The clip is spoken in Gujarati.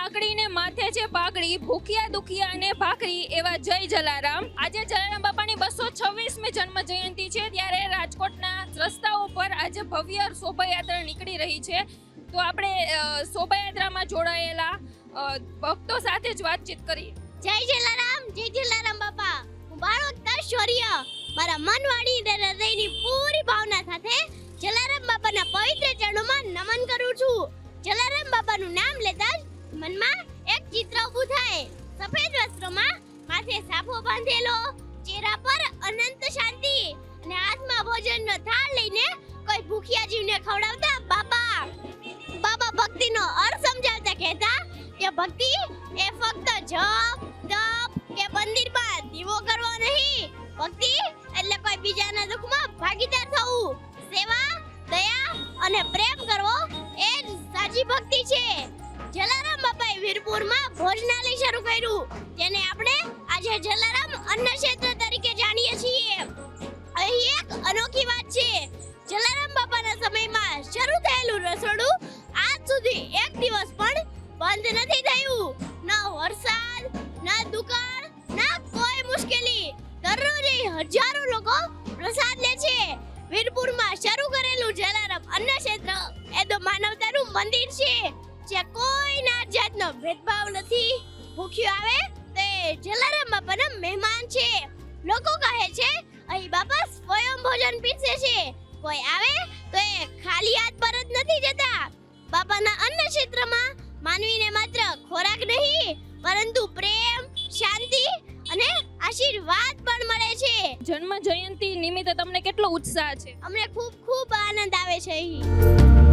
લાકડી ને માથે છે પાઘડી, ભૂખ્યા દુખિયા અને ભાખરી એવા જય જલારામ. આજે જલારામ બાપાની 226મી જન્મ જયંતિ છે, ત્યારે રાજકોટના રસ્તાઓ પર આજે ભવ્ય શોભાયાત્રા નીકળી રહી છે. તો આપણે શોભાયાત્રામાં જોડાયેલા ભક્તો સાથે જ વાતચીત કરીએ. જય જલારામ બાપા. હું બાળક તશ્વર્ય મારા મનવાડી અને હૃદયની પૂરી ભાવના સાથે જલારામ બાપાના પવિત્ર ચરણોમાં નમન કરું છું. જલારામ બાપાનું નામ લેતા જ મનમાં એક ચિત્ર ઊભું થાય. સફેદ વસ્ત્રોમાં માથે સાફો બાંધેલો, ચહેરા પર અનંત શાંતિ અને હાથમાં ભોજનનો થાળ લઈને કોઈ ભૂખ્યા જીવને ખવડાવતા બાપા. બાબા ભક્તિનો અર્થ સમજાવતા કહેતા કે ભક્તિ એ ફક્ત જપ, તપ કે મંદિરમાં દીવો કરવો નહીં. ભક્તિ એટલે કોઈ બીજાના દુઃખમાં ભાગીદાર થવું, સેવા, દયા અને પ્રેમ કરવો એ જ સાચી ભક્તિ છે. જલારામ બાપાએ વીરપુરમાં ભોજનાલય શરૂ કર્યું, જેને આપણે આજે જલારામ અન્ન ક્ષેત્ર તરીકે જાણીએ છીએ. અહીં એક અનોખી વાત છે. જલારામ બાપાના સમયમાં શરૂ થયેલું રસોડું આજ સુધી એક દિવસ પણ બંધ નથી થયું. ન વરસાદ, ન દુકાળ, ન કોઈ મુશ્કેલી. દરરોજ હજારો લોકો પ્રસાદ લે છે. વીરપુરમાં શરૂ કરેલું જલારામ અન્ન ક્ષેત્ર એ તો માનવતાનું મંદિર છે, જે કોઈ નાત જાતનો ભેદભાવ નથી. ભૂખ્યો આવે તે જલારામ બાપાના મહેમાન છે. લોકો કહે છે અહીં બાપા સ્વયં ભોજન પીરસે છે. કોઈ આવે તો એ ખાલી હાથ પર જ નથી જતા. બાપાના અન્ન ક્ષેત્રમાં માનવીને માત્ર ખોરાક નહીં, પરંતુ પ્રેમ, શાંતિ અને આશીર્વાદ પણ મળે છે. જન્મ જયંતિ નિમિત્તે તમને કેટલો ઉત્સાહ છે? અમને ખૂબ ખૂબ આનંદ આવે છે અહીં.